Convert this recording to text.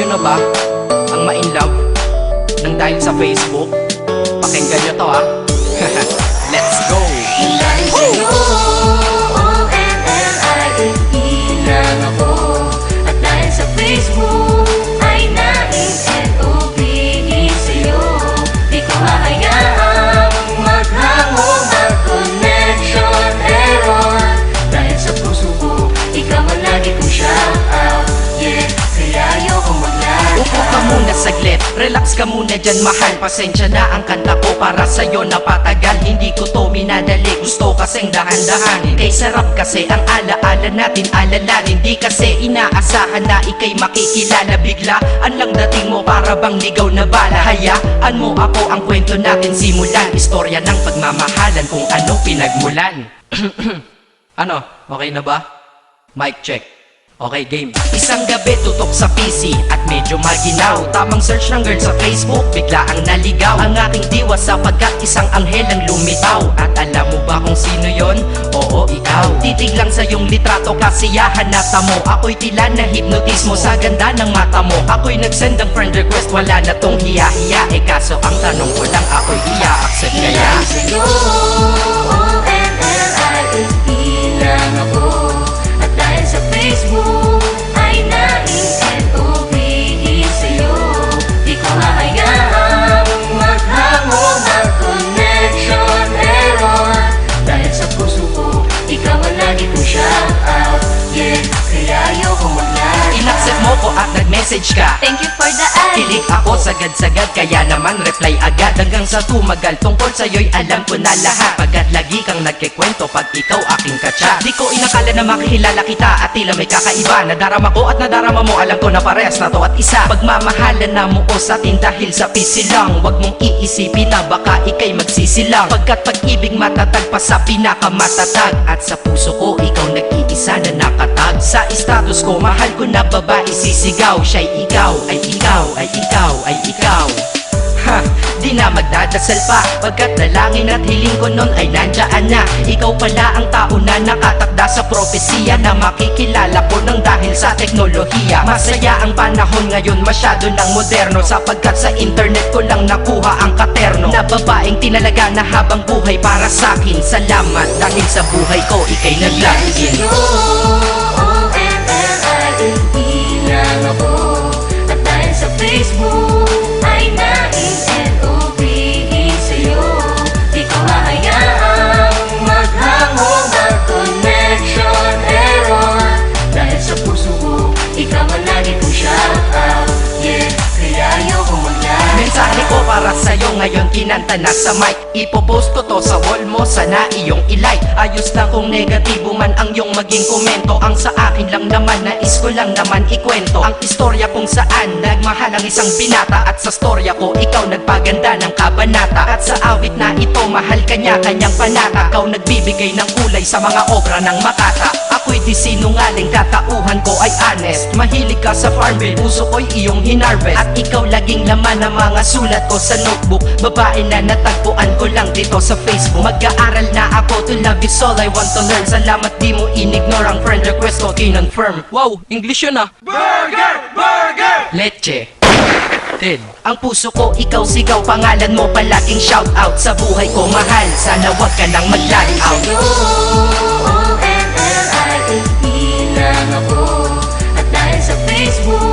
na ba ang ma-inlove nang dahil sa Facebook? Pakinggan nyo to ha. Let's go! Dahil sa'yo, O-N-L-I-E lang ako. At dahil sa Facebook ay na-N-O-B-E sa'yo. Di ko hahayaang maghango, mag-connection error. Dahil sa puso ko, ikaw ang lagi kong shout out. Yeah, kaya ayoko mag-lag. Upo ka muna saglit, relax ka muna dyan mahal. Pasensya na ang kanta ko para sa'yo napatagal. Hindi ko to minadali, gusto kasing dahan-dahanin. Kay sarap kasi ang alaala natin alalanin. Di kasi inaasahan na ikay makikilala. Biglaan lang dating mo para bang ligaw na bala. Hayaan mo ako ang kwento natin simulan. Istorya ng pagmamahalan kung ano pinagmulan. Ano, okay na ba? Mic check. Okay, game. Isang gabi tutok sa PC at medyo maginaw. Tamang search ng girl sa Facebook, bigla ang naligaw. Ang aking diwa sapagkat isang anghel ang lumitaw. At alam mo ba kung sino yon? Oo, ikaw. Titig lang sa iyong litrato, kasiyahan na tamo. Ako'y tila na hipnotismo sa ganda ng mata mo. Ako'y nagsend ng friend request, wala na tong hiya-hiya. Eh kaso ang tanong ko lang, ako'y iya-accept kaya? Dahil sa'yo, O-N-L-I-E lang ako. At dahil sa Facebook ay na-N-O-B-E sa'yo. Di ko hahayaang maghango, mag-connection error. Dahil sa puso ko, ikaw ang lagi kong shout out. Yeah, kaya ayoko mag-lag. Inaccept mo ko at nag-message ka. Thank you for the ad. Kilig ako sagad-sagad, kaya naman reply agad. Hanggang sa tumagal, tungkol sa'yo'y alam ko na lahat. Pagkat lagi kang nagkikwento pag ikaw aking katsa. Di ko inakala na makikilala kita at tila may kakaiba. Nadarama ko at nadarama mo, alam ko na parehas na to at isa. Pagmamahalan na mo o sa atin dahil sa PC lang. Huwag mong iisipin na baka ikay magsisilang. Pagkat pag-ibig matatag pa sa pinakamatatag. At sa puso ko, ikaw nag-iisa na nakatag. Sa status ko, mahal ko na babae sisigaw. Siya'y ikaw, ay ikaw, ay ikaw, ay ikaw. Ha, di na magdadasal pa. Pagkat dalangin at hiling ko nun ay nandiyan na. Ikaw pala ang tao na nakatakda sa propesiya. Na makikilala ko nang dahil sa teknolohiya. Masaya ang panahon ngayon, masyado ng moderno. Sapagkat sa internet ko lang nakuha ang katerno. Na babaeng tinalaga na habang buhay para sa'kin. Salamat dahil sa buhay ko ikay naglagin. O-N-L-I-E lang ako. At dahil sa Facebook ay na-N-O-B-E sa'yo. Di ko hahayaang maghango, mag-connection error. Dahil sa puso ko, ikaw ang lagi kong shout out. Yeah, kaya ayoko mag-lag. Mensahe ko para sa'yo ngayon kinanta na sa mic. Ipopost ko to sa wall mo, sana iyong ilike. Ayos lang kung negatibo man ang iyong maging komento. Ang sa akin lang naman, nais ko lang naman ikwento ang istorya kung saan nagmahal ang isang binata. At sa storya ko, ikaw nagpaganda ng kabanata. At sa awit na ito, mahal kanya kanyang panata. Ikaw nagbibigay ng kulay sa mga obra ng Makata. Ako'y di sinungaling, katauhan ko ay honest. Mahilig ka sa farm bill, puso ko'y iyong hinarvest. At ikaw laging laman ng mga sulat ko sa notebook. Babae na natagpuan ko lang dito sa Facebook. Mag-aaral na ako, to love is all I want to learn. Salamat di mo inignore ang friend request ko, kinonfirm. Wow, English yun ah. Burger! Burger! Leche. Ted. Ang puso ko, ikaw sigaw, pangalan mo palaging shout out. Sa buhay ko mahal, sana wag ka nang mag-lag out. O-N-L-I-E lang ako. At dahil sa Facebook